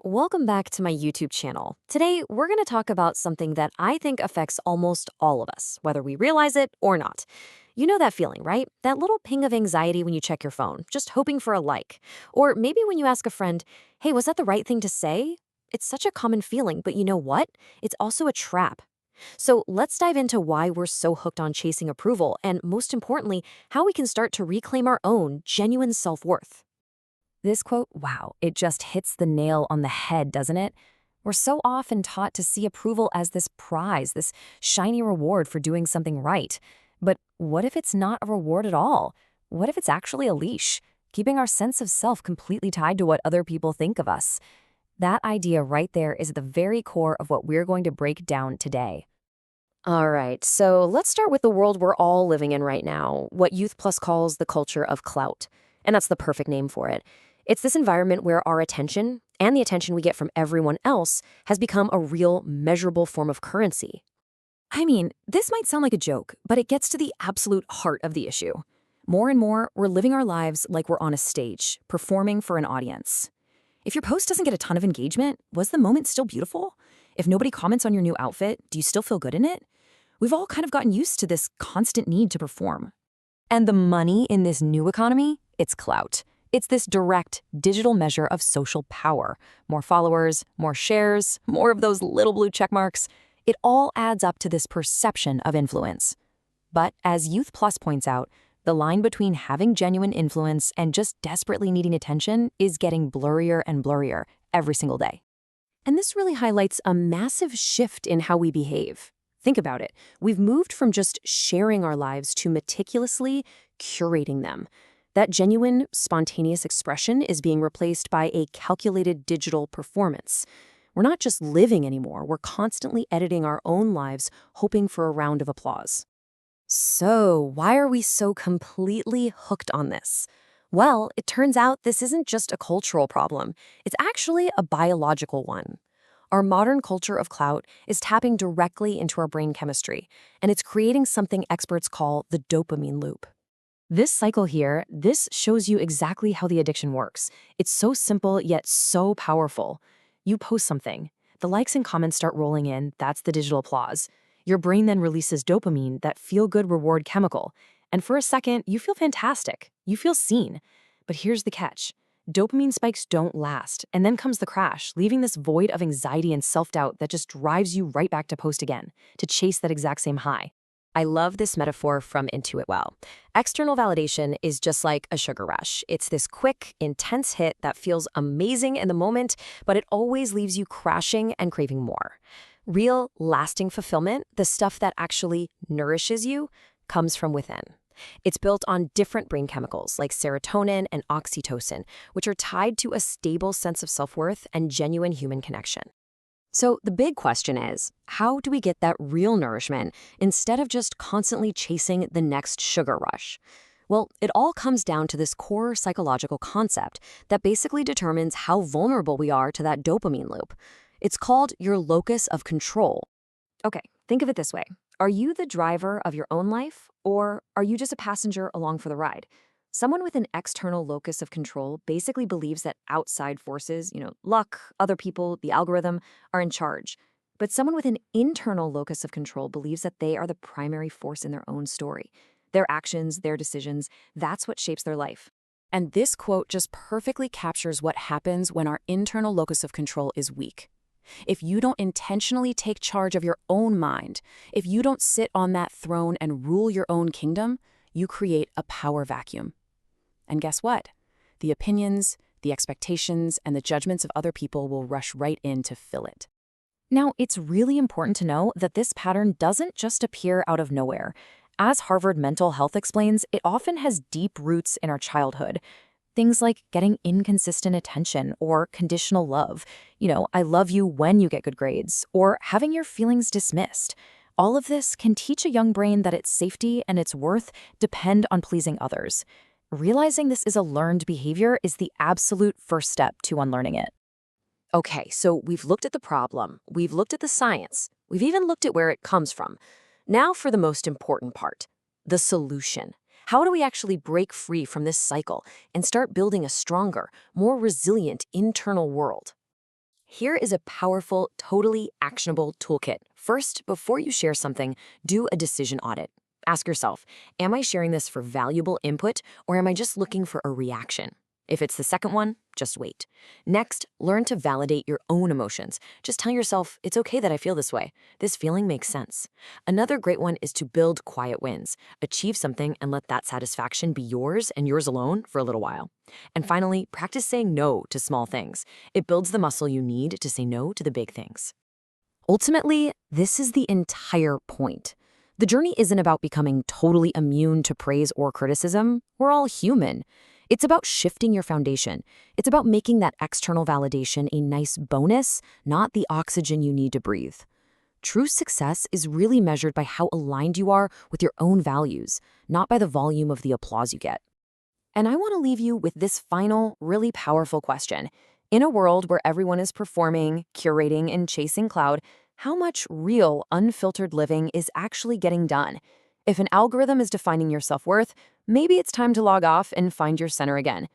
Welcome back to my YouTube channel. Today, we're going to talk about something that I think affects almost all of us, whether we realize it or not. You know that feeling, right? That little ping of anxiety when you check your phone, just hoping for a like. Or maybe when you ask a friend, hey, was that the right thing to say? It's such a common feeling, but you know what? It's also a trap. So let's dive into why we're so hooked on chasing approval, and most importantly, how we can start to reclaim our own genuine self worth. This quote, wow, it just hits the nail on the head, doesn't it? We're so often taught to see approval as this prize, this shiny reward for doing something right. But what if it's not a reward at all? What if it's actually a leash, keeping our sense of self completely tied to what other people think of us? That idea right there is at the very core of what we're going to break down today. All right, so let's start with the world we're all living in right now, what Youth Plus calls the culture of clout. And that's the perfect name for it. It's this environment where our attention and the attention we get from everyone else has become a real, measurable form of currency. I mean, this might sound like a joke, but it gets to the absolute heart of the issue. More and more, we're living our lives like we're on a stage, performing for an audience. If your post doesn't get a ton of engagement, was the moment still beautiful? If nobody comments on your new outfit, do you still feel good in it? We've all kind of gotten used to this constant need to perform. And the money in this new economy, it's clout. It's this direct digital measure of social power. More followers, more shares, more of those little blue check marks. It all adds up to this perception of influence. But as Youth Plus points out, the line between having genuine influence and just desperately needing attention is getting blurrier and blurrier every single day. And this really highlights a massive shift in how we behave. Think about it. We've moved from just sharing our lives to meticulously curating them. That genuine, spontaneous expression is being replaced by a calculated digital performance. We're not just living anymore, we're constantly editing our own lives, hoping for a round of applause. So, why are we so completely hooked on this? Well, it turns out this isn't just a cultural problem, it's actually a biological one. Our modern culture of clout is tapping directly into our brain chemistry, and it's creating something experts call the dopamine loop. This cycle here, this shows you exactly how the addiction works. It's so simple yet so powerful. You post something. The likes and comments start rolling in, that's the digital applause. Your brain then releases dopamine, that feel-good reward chemical. And for a second, you feel fantastic. You feel seen. But here's the catch. Dopamine spikes don't last, and then comes the crash, leaving this void of anxiety and self-doubt that just drives you right back to post again, to chase that exact same high. I love this metaphor from Intuit Well. External validation is just like a sugar rush. It's this quick, intense hit that feels amazing in the moment, but it always leaves you crashing and craving more. Real, lasting fulfillment, the stuff that actually nourishes you, comes from within. It's built on different brain chemicals like serotonin and oxytocin, which are tied to a stable sense of self-worth and genuine human connection. So the big question is, how do we get that real nourishment instead of just constantly chasing the next sugar rush? Well, it all comes down to this core psychological concept that basically determines how vulnerable we are to that dopamine loop. It's called your locus of control. Okay, think of it this way. Are you the driver of your own life, or are you just a passenger along for the ride? Someone with an external locus of control basically believes that outside forces, luck, other people, the algorithm, are in charge. But someone with an internal locus of control believes that they are the primary force in their own story. Their actions, their decisions, that's what shapes their life. And this quote just perfectly captures what happens when our internal locus of control is weak. If you don't intentionally take charge of your own mind, if you don't sit on that throne and rule your own kingdom, you create a power vacuum. And guess what? The opinions, the expectations, and the judgments of other people will rush right in to fill it. Now, it's really important to know that this pattern doesn't just appear out of nowhere. As Harvard Mental Health explains, it often has deep roots in our childhood. Things like getting inconsistent attention or conditional love. I love you when you get good grades, or having your feelings dismissed. All of this can teach a young brain that its safety and its worth depend on pleasing others. Realizing this is a learned behavior is the absolute first step to unlearning it. Okay, so we've looked at the problem, we've looked at the science, we've even looked at where it comes from. Now for the most important part, the solution. How do we actually break free from this cycle and start building a stronger, more resilient internal world? Here is a powerful, totally actionable toolkit. First, before you share something, do a decision audit. Ask yourself, am I sharing this for valuable input or am I just looking for a reaction? If it's the second one, just wait. Next, learn to validate your own emotions. Just tell yourself, it's okay that I feel this way. This feeling makes sense. Another great one is to build quiet wins. Achieve something and let that satisfaction be yours and yours alone for a little while. And finally, practice saying no to small things. It builds the muscle you need to say no to the big things. Ultimately, this is the entire point. The journey isn't about becoming totally immune to praise or criticism. We're all human. It's about shifting your foundation. It's about making that external validation a nice bonus, not the oxygen you need to breathe. True success is really measured by how aligned you are with your own values, not by the volume of the applause you get. And I want to leave you with this final, really powerful question. In a world where everyone is performing, curating, and chasing cloud, how much real, unfiltered living is actually getting done? If an algorithm is defining your self-worth, maybe it's time to log off and find your center again.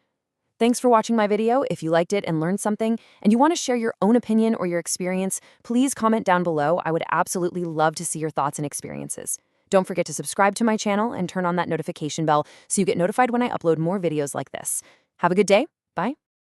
Thanks for watching my video. If you liked it and learned something, and you want to share your own opinion or your experience, please comment down below. I would absolutely love to see your thoughts and experiences. Don't forget to subscribe to my channel and turn on that notification bell so you get notified when I upload more videos like this. Have a good day. Bye.